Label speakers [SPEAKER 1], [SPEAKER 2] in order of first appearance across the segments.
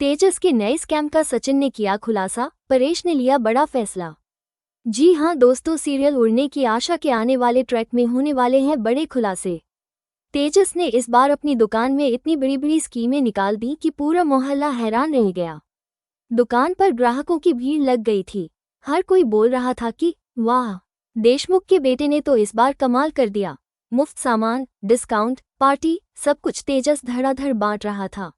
[SPEAKER 1] तेजस के नए स्कैम का सचिन ने किया खुलासा, परेश ने लिया बड़ा फैसला। जी हां दोस्तों, सीरियल उड़ने की आशा के आने वाले ट्रैक में होने वाले हैं बड़े खुलासे। तेजस ने इस बार अपनी दुकान में इतनी बड़ी बड़ी स्कीमें निकाल दी कि पूरा मोहल्ला हैरान रह गया। दुकान पर ग्राहकों की भीड़ लग गई थी। हर कोई बोल रहा था कि वाह, देशमुख के बेटे ने तो इस बार कमाल कर दिया। मुफ्त सामान, डिस्काउंट, पार्टी, सब कुछ तेजस धड़ाधड़ बांट रहा था।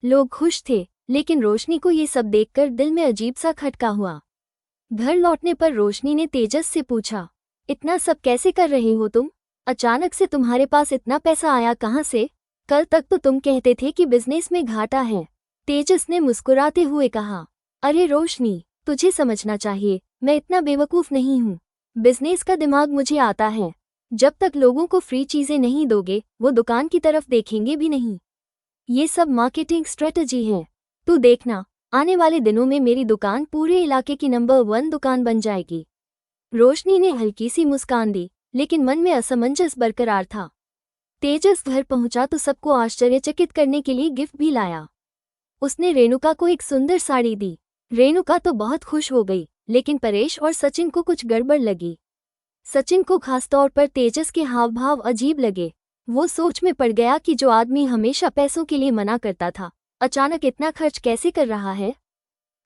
[SPEAKER 1] लोग खुश थे, लेकिन रोशनी को ये सब देखकर दिल में अजीब सा खटका हुआ। घर लौटने पर रोशनी ने तेजस से पूछा, इतना सब कैसे कर रहे हो तुम? अचानक से तुम्हारे पास इतना पैसा आया कहाँ से? कल तक तो तुम कहते थे कि बिजनेस में घाटा है। तेजस ने मुस्कुराते हुए कहा, अरे रोशनी, तुझे समझना चाहिए, मैं इतना बेवकूफ़ नहीं हूँ। बिजनेस का दिमाग मुझे आता है। जब तक लोगों को फ्री चीज़ें नहीं दोगे, वो दुकान की तरफ देखेंगे भी नहीं। ये सब मार्केटिंग स्ट्रेटजी है। तू देखना, आने वाले दिनों में मेरी दुकान पूरे इलाके की नंबर 1 दुकान बन जाएगी। रोशनी ने हल्की सी मुस्कान दी, लेकिन मन में असमंजस बरकरार था। तेजस घर पहुंचा तो सबको आश्चर्यचकित करने के लिए गिफ्ट भी लाया। उसने रेणुका को एक सुंदर साड़ी दी। रेणुका तो बहुत खुश हो गई, लेकिन परेश और सचिन को कुछ गड़बड़ लगी। सचिन को खासतौर पर तेजस के हाव भाव अजीब लगे। वो सोच में पड़ गया कि जो आदमी हमेशा पैसों के लिए मना करता था, अचानक इतना खर्च कैसे कर रहा है।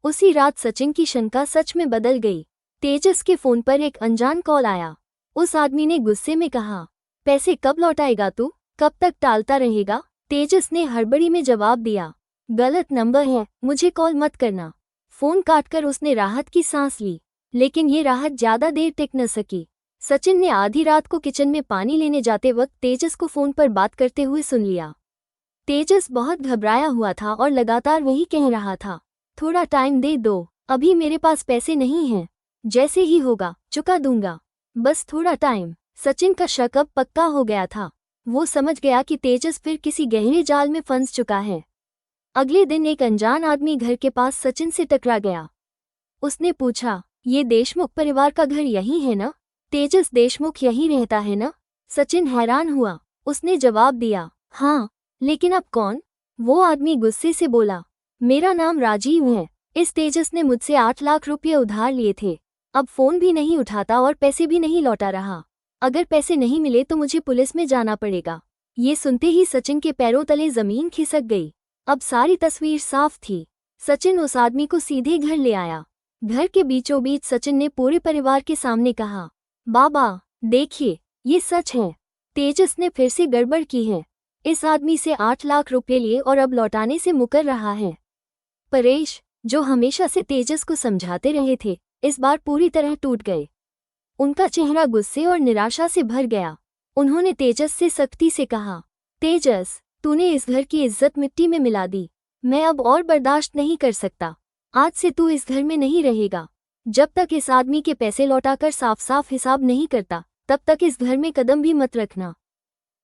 [SPEAKER 1] उसी रात सचिन की शंका सच में बदल गई। तेजस के फोन पर एक अनजान कॉल आया। उस आदमी ने गुस्से में कहा, पैसे कब लौटाएगा तू? कब तक टालता रहेगा? तेजस ने हड़बड़ी में जवाब दिया, गलत नंबर है, मुझे कॉल मत करना। फोन काटकर उसने राहत की सांस ली, लेकिन ये राहत ज्यादा देर टिक न सकी। सचिन ने आधी रात को किचन में पानी लेने जाते वक्त तेजस को फोन पर बात करते हुए सुन लिया। तेजस बहुत घबराया हुआ था और लगातार वही कह रहा था, थोड़ा टाइम दे दो, अभी मेरे पास पैसे नहीं हैं, जैसे ही होगा चुका दूंगा, बस थोड़ा टाइम। सचिन का शक अब पक्का हो गया था। वो समझ गया कि तेजस फिर किसी गहरे जाल में फंस चुका है। अगले दिन एक अनजान आदमी घर के पास सचिन से टकरा गया। उसने पूछा, ये देशमुख परिवार का घर यही है ना? तेजस देशमुख यही रहता है ना? सचिन हैरान हुआ। उसने जवाब दिया, हाँ, लेकिन अब कौन? वो आदमी गुस्से से बोला, मेरा नाम राजीव है। इस तेजस ने मुझसे 8 लाख रुपये उधार लिए थे। अब फोन भी नहीं उठाता और पैसे भी नहीं लौटा रहा। अगर पैसे नहीं मिले तो मुझे पुलिस में जाना पड़ेगा। ये सुनते ही सचिन के पैरों तले जमीन खिसक गई। अब सारी तस्वीर साफ थी। सचिन उस आदमी को सीधे घर ले आया। घर के बीचों बीच सचिन ने पूरे परिवार के सामने कहा, बाबा देखिए, ये सच है। तेजस ने फिर से गड़बड़ की है। इस आदमी से 8 लाख रुपए लिए और अब लौटाने से मुकर रहा है। परेश, जो हमेशा से तेजस को समझाते रहे थे, इस बार पूरी तरह टूट गए। उनका चेहरा गुस्से और निराशा से भर गया। उन्होंने तेजस से सख्ती से कहा, तेजस, तूने इस घर की इज्जत मिट्टी में मिला दी। मैं अब और बर्दाश्त नहीं कर सकता। आज से तू इस घर में नहीं रहेगा। जब तक इस आदमी के पैसे लौटाकर साफ साफ हिसाब नहीं करता, तब तक इस घर में कदम भी मत रखना।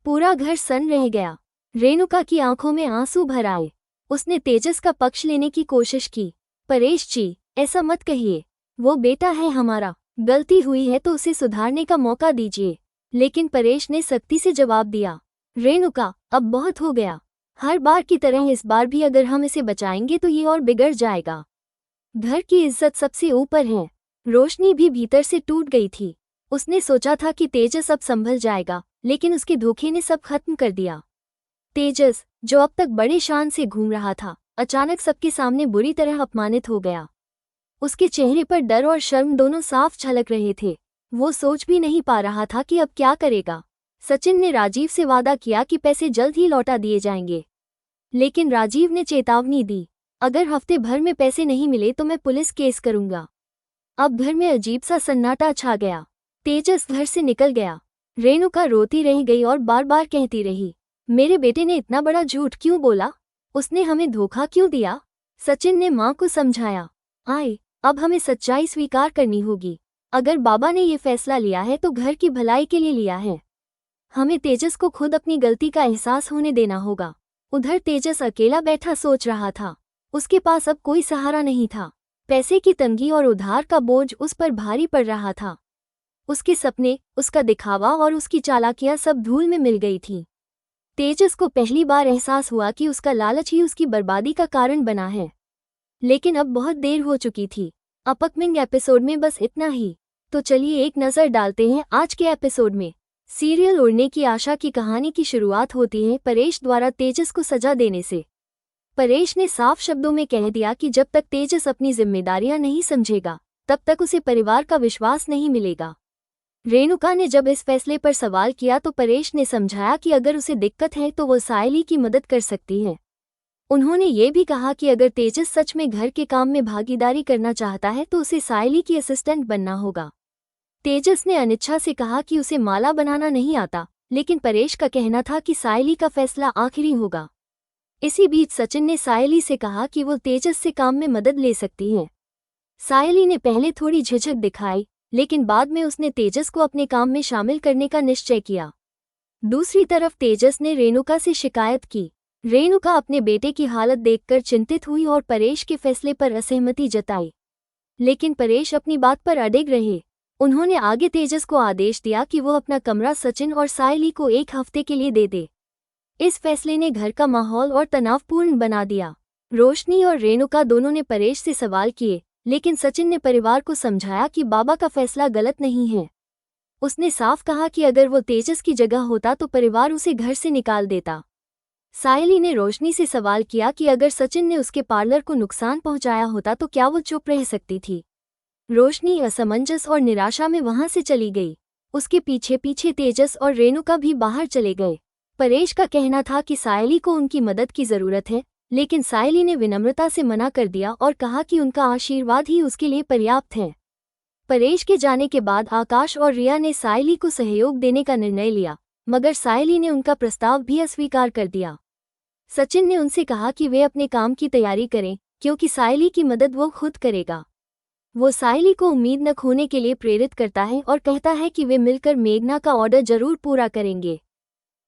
[SPEAKER 1] पूरा घर सन्न रह गया। रेणुका की आंखों में आंसू भर आए। उसने तेजस का पक्ष लेने की कोशिश की। परेश जी, ऐसा मत कहिए, वो बेटा है हमारा, गलती हुई है तो उसे सुधारने का मौका दीजिए। लेकिन परेश ने सख्ती से जवाब दिया, रेणुका, अब बहुत हो गया। हर बार की तरह इस बार भी अगर हम इसे बचाएंगे तो ये और बिगड़ जाएगा। घर की इज्जत सबसे ऊपर है। रोशनी भी भीतर से टूट गई थी। उसने सोचा था कि तेजस अब संभल जाएगा, लेकिन उसके धोखे ने सब खत्म कर दिया। तेजस, जो अब तक बड़े शान से घूम रहा था, अचानक सबके सामने बुरी तरह अपमानित हो गया। उसके चेहरे पर डर और शर्म दोनों साफ झलक रहे थे। वो सोच भी नहीं पा रहा था कि अब क्या करेगा। सचिन ने राजीव से वादा किया कि पैसे जल्द ही लौटा दिए जाएंगे, लेकिन राजीव ने चेतावनी दी, अगर हफ्ते भर में पैसे नहीं मिले तो मैं पुलिस केस करूंगा। अब घर में अजीब सा सन्नाटा छा गया। तेजस घर से निकल गया। रेणुका रोती रह गई और बार बार कहती रही, मेरे बेटे ने इतना बड़ा झूठ क्यों बोला? उसने हमें धोखा क्यों दिया? सचिन ने मां को समझाया, आए, अब हमें सच्चाई स्वीकार करनी होगी। अगर बाबा ने ये फैसला लिया है तो घर की भलाई के लिए लिया है। हमें तेजस को खुद अपनी गलती का एहसास होने देना होगा। उधर तेजस अकेला बैठा सोच रहा था। उसके पास अब कोई सहारा नहीं था। पैसे की तंगी और उधार का बोझ उस पर भारी पड़ रहा था। उसके सपने, उसका दिखावा और उसकी चालाकियां सब धूल में मिल गई थीं। तेजस को पहली बार एहसास हुआ कि उसका लालच ही उसकी बर्बादी का कारण बना है। लेकिन अब बहुत देर हो चुकी थी। अपकमिंग एपिसोड में बस इतना ही। तो चलिए एक नज़र डालते हैं आज के एपिसोड में। सीरियल उड़ने की आशा की कहानी की शुरुआत होती है परेश द्वारा तेजस को सजा देने से। परेश ने साफ शब्दों में कह दिया कि जब तक तेजस अपनी जिम्मेदारियां नहीं समझेगा तब तक उसे परिवार का विश्वास नहीं मिलेगा। रेणुका ने जब इस फैसले पर सवाल किया तो परेश ने समझाया कि अगर उसे दिक्कत है तो वो सायली की मदद कर सकती है। उन्होंने ये भी कहा कि अगर तेजस सच में घर के काम में भागीदारी करना चाहता है तो उसे सायली की असिस्टेंट बनना होगा। तेजस ने अनिच्छा से कहा कि उसे माला बनाना नहीं आता, लेकिन परेश का कहना था कि सायली का फैसला आखिरी होगा। इसी बीच सचिन ने सायली से कहा कि वो तेजस से काम में मदद ले सकती है। सायली ने पहले थोड़ी झिझक दिखाई, लेकिन बाद में उसने तेजस को अपने काम में शामिल करने का निश्चय किया। दूसरी तरफ तेजस ने रेणुका से शिकायत की। रेणुका अपने बेटे की हालत देखकर चिंतित हुई और परेश के फैसले पर असहमति जताई। लेकिन परेश अपनी बात पर अडिग रहे। उन्होंने आगे तेजस को आदेश दिया कि वो अपना कमरा सचिन और सायली को 1 हफ्ते के लिए दे दे। इस फैसले ने घर का माहौल और तनावपूर्ण बना दिया। रोशनी और रेणुका दोनों ने परेश से सवाल किए, लेकिन सचिन ने परिवार को समझाया कि बाबा का फैसला गलत नहीं है। उसने साफ कहा कि अगर वो तेजस की जगह होता तो परिवार उसे घर से निकाल देता। सायली ने रोशनी से सवाल किया कि अगर सचिन ने उसके पार्लर को नुकसान पहुंचाया होता तो क्या वो चुप रह सकती थी। रोशनी असमंजस और निराशा में वहां से चली गई। उसके पीछे पीछे तेजस और रेणुका भी बाहर चले गए। परेश का कहना था कि सायली को उनकी मदद की जरूरत है, लेकिन सायली ने विनम्रता से मना कर दिया और कहा कि उनका आशीर्वाद ही उसके लिए पर्याप्त है। परेश के जाने के बाद आकाश और रिया ने सायली को सहयोग देने का निर्णय लिया, मगर सायली ने उनका प्रस्ताव भी अस्वीकार कर दिया। सचिन ने उनसे कहा कि वे अपने काम की तैयारी करें, क्योंकि सायली की मदद वो खुद करेगा। वो सायली को उम्मीद न खोने के लिए प्रेरित करता है और कहता है कि वे मिलकर मेघना का ऑर्डर जरूर पूरा करेंगे।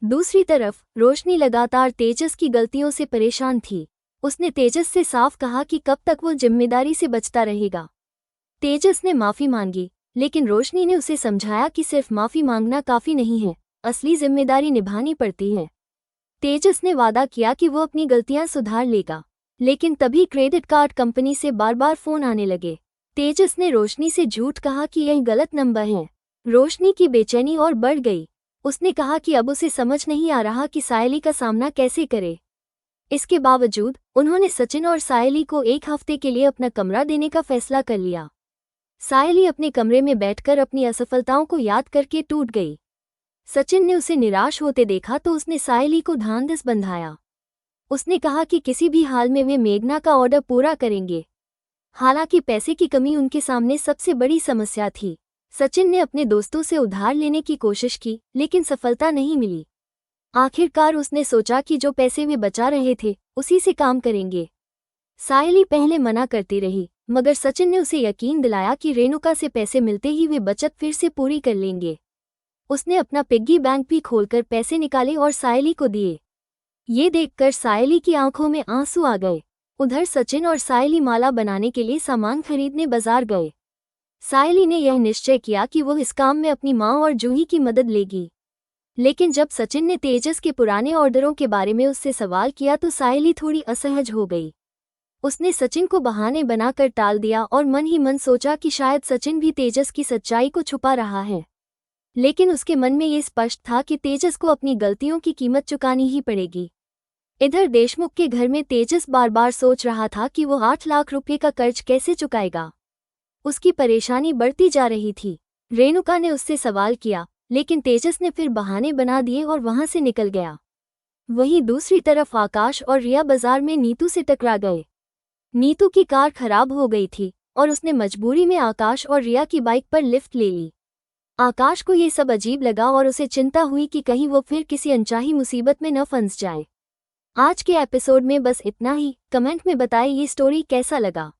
[SPEAKER 1] दूसरी तरफ रोशनी लगातार तेजस की गलतियों से परेशान थी। उसने तेजस से साफ कहा कि कब तक वो जिम्मेदारी से बचता रहेगा। तेजस ने माफी मांगी, लेकिन रोशनी ने उसे समझाया कि सिर्फ माफी मांगना काफी नहीं है, असली जिम्मेदारी निभानी पड़ती है। तेजस ने वादा किया कि वो अपनी गलतियां सुधार लेगा, लेकिन तभी क्रेडिट कार्ड कंपनी से बार बार फोन आने लगे। तेजस ने रोशनी से झूठ कहा कि यह गलत नंबर है। रोशनी की बेचैनी और बढ़ गई। उसने कहा कि अब उसे समझ नहीं आ रहा कि सायली का सामना कैसे करे। इसके बावजूद उन्होंने सचिन और सायली को 1 हफ्ते के लिए अपना कमरा देने का फैसला कर लिया। सायली अपने कमरे में बैठकर अपनी असफलताओं को याद करके टूट गई। सचिन ने उसे निराश होते देखा तो उसने सायली को ढांढस बंधाया। उसने कहा कि किसी भी हाल में वे मेघना का ऑर्डर पूरा करेंगे। हालांकि पैसे की कमी उनके सामने सबसे बड़ी समस्या थी। सचिन ने अपने दोस्तों से उधार लेने की कोशिश की, लेकिन सफलता नहीं मिली। आखिरकार उसने सोचा कि जो पैसे वे बचा रहे थे उसी से काम करेंगे। सायली पहले मना करती रही, मगर सचिन ने उसे यकीन दिलाया कि रेणुका से पैसे मिलते ही वे बचत फिर से पूरी कर लेंगे। उसने अपना पिग्गी बैंक भी खोलकर पैसे निकाले और सायली को दिए। ये देखकर सायली की आंखों में आंसू आ गए। उधर सचिन और सायली माला बनाने के लिए सामान खरीदने बाजार गए। सायली ने यह निश्चय किया कि वो इस काम में अपनी मां और जूही की मदद लेगी। लेकिन जब सचिन ने तेजस के पुराने ऑर्डरों के बारे में उससे सवाल किया तो सायली थोड़ी असहज हो गई। उसने सचिन को बहाने बनाकर टाल दिया और मन ही मन सोचा कि शायद सचिन भी तेजस की सच्चाई को छुपा रहा है। लेकिन उसके मन में ये स्पष्ट था कि तेजस को अपनी गलतियों की कीमत चुकानी ही पड़ेगी। इधर देशमुख के घर में तेजस बार बार सोच रहा था कि वो 8 लाख रुपए का कर्ज कैसे चुकाएगा। उसकी परेशानी बढ़ती जा रही थी। रेणुका ने उससे सवाल किया, लेकिन तेजस ने फिर बहाने बना दिए और वहां से निकल गया। वहीं दूसरी तरफ आकाश और रिया बाजार में नीतू से टकरा गए। नीतू की कार खराब हो गई थी और उसने मजबूरी में आकाश और रिया की बाइक पर लिफ्ट ले ली। आकाश को ये सब अजीब लगा और उसे चिंता हुई कि कहीं वो फिर किसी अनचाही मुसीबत में न फंस जाए। आज के एपिसोड में बस इतना ही। कमेंट में बताएं ये स्टोरी कैसा लगा।